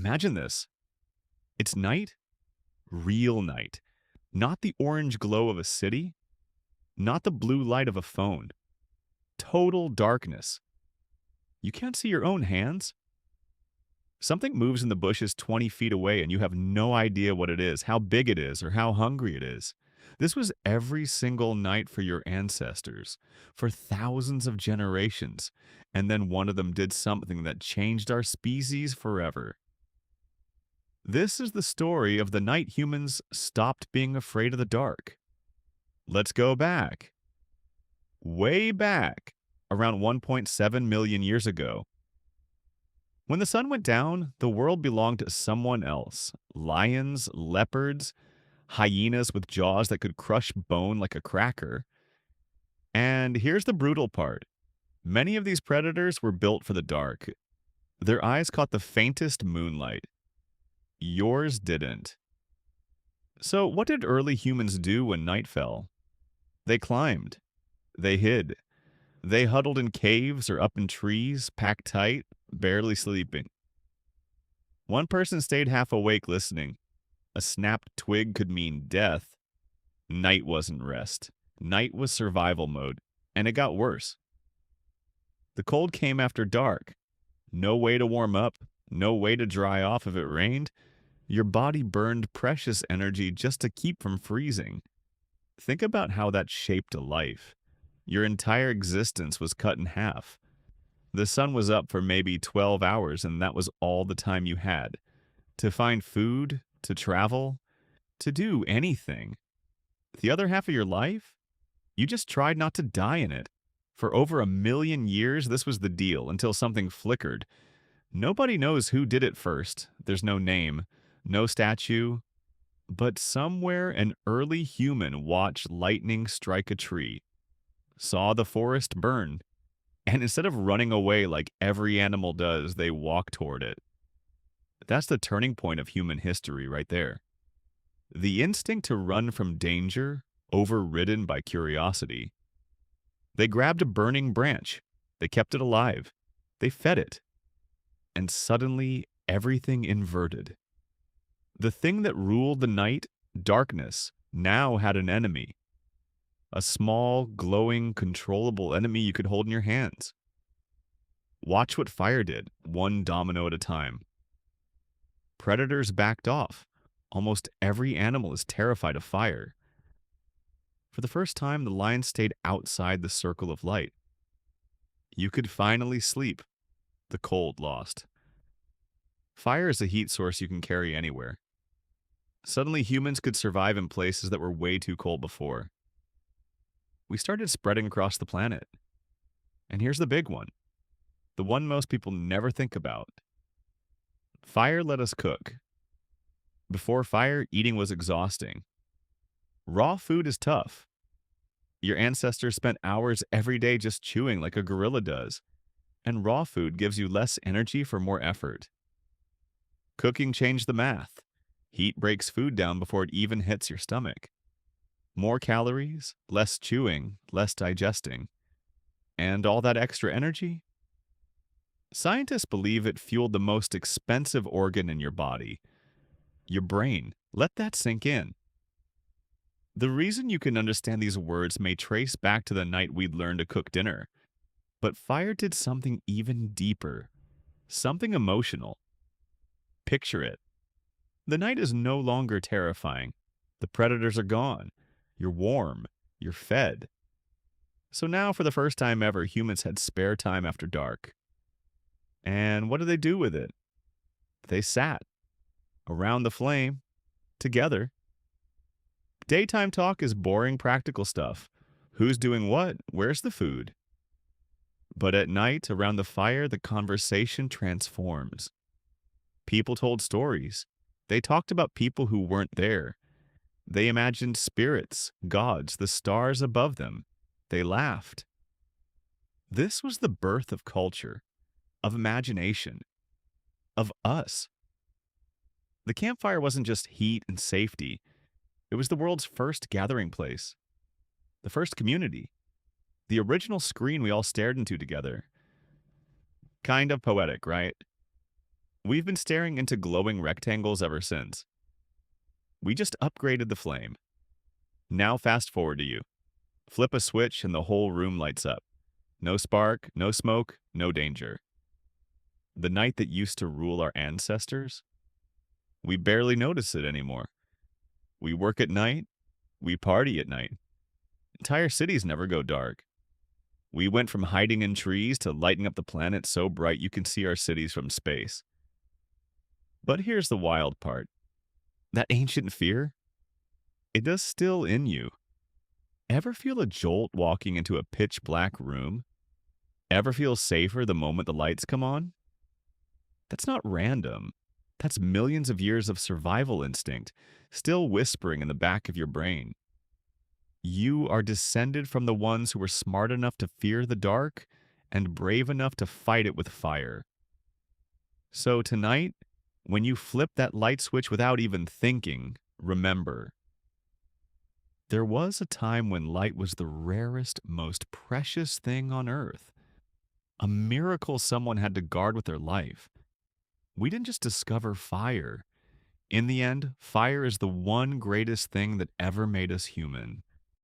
Imagine this. It's night, real night. Not the orange glow of a city, not the blue light of a phone. Total darkness. You can't see your own hands. Something moves in the bushes 20 feet away and you have no idea what it is, how big it is, or how hungry it is. This was every single night for your ancestors, for thousands of generations, and then one of them did something that changed our species forever. This is the story of the night humans stopped being afraid of the dark. Let's go back, way back, around 1.7 million years ago. When the sun went down, the world belonged to someone else. Lions, leopards, hyenas with jaws that could crush bone like a cracker. And here's the brutal part. Many of these predators were built for the dark. Their eyes caught the faintest moonlight. Yours didn't. So what did early humans do when night fell? They climbed. They hid. They huddled in caves or up in trees, packed tight, barely sleeping. One person stayed half awake listening. A snapped twig could mean death. Night wasn't rest. Night was survival mode, and it got worse. The cold came after dark. No way to warm up, no way to dry off if it rained. Your body burned precious energy just to keep from freezing. Think about how that shaped a life. Your entire existence was cut in half. The sun was up for maybe 12 hours, and that was all the time you had. To find food, to travel, to do anything. The other half of your life? You just tried not to die in it. For over 1 million years, this was the deal until something flickered. Nobody knows who did it first. There's no name, no statue. But somewhere an early human watched lightning strike a tree, saw the forest burn, and instead of running away like every animal does, they walked toward it. That's the turning point of human history right there. The instinct to run from danger, overridden by curiosity. They grabbed a burning branch. They kept it alive. They fed it. And suddenly, everything inverted. The thing that ruled the night, darkness, now had an enemy. A small, glowing, controllable enemy you could hold in your hands. Watch what fire did, one domino at a time. Predators backed off. Almost every animal is terrified of fire. For the first time, the lion stayed outside the circle of light. You could finally sleep. The cold lost. Fire is a heat source you can carry anywhere. Suddenly, humans could survive in places that were way too cold before. We started spreading across the planet. And here's the big one. The one most people never think about. Fire let us cook. Before fire, eating was exhausting. Raw food is tough. Your ancestors spent hours every day just chewing like a gorilla does. And raw food gives you less energy for more effort. Cooking changed the math. Heat breaks food down before it even hits your stomach. More calories, less chewing, less digesting. And all that extra energy? Scientists believe it fueled the most expensive organ in your body, your brain. Let that sink in. The reason you can understand these words may trace back to the night we'd learned to cook dinner. But fire did something even deeper, something emotional. Picture it. The night is no longer terrifying. The predators are gone. You're warm. You're fed. So now, for the first time ever, humans had spare time after dark. And what did they do with it? They sat around the flame, together. Daytime talk is boring practical stuff. Who's doing what? Where's the food? But at night, around the fire, the conversation transforms. People told stories. They talked about people who weren't there. They imagined spirits, gods, the stars above them. They laughed. This was the birth of culture, of imagination, of us. The campfire wasn't just heat and safety. It was the world's first gathering place, the first community, the original screen we all stared into together. Kind of poetic, right? We've been staring into glowing rectangles ever since. We just upgraded the flame. Now fast forward to you. Flip a switch and the whole room lights up. No spark, no smoke, no danger. The night that used to rule our ancestors, we barely notice it anymore. We work at night, we party at night. Entire cities never go dark. We went from hiding in trees to lighting up the planet so bright you can see our cities from space. But here's the wild part. That ancient fear, it does still in you. Ever feel a jolt walking into a pitch black room? Ever feel safer the moment the lights come on? That's not random. That's millions of years of survival instinct, still whispering in the back of your brain. You are descended from the ones who were smart enough to fear the dark and brave enough to fight it with fire. So tonight, when you flip that light switch without even thinking, remember, there was a time when light was the rarest, most precious thing on earth. A miracle someone had to guard with their life. We didn't just discover fire. In the end, fire is the one greatest thing that ever made us human.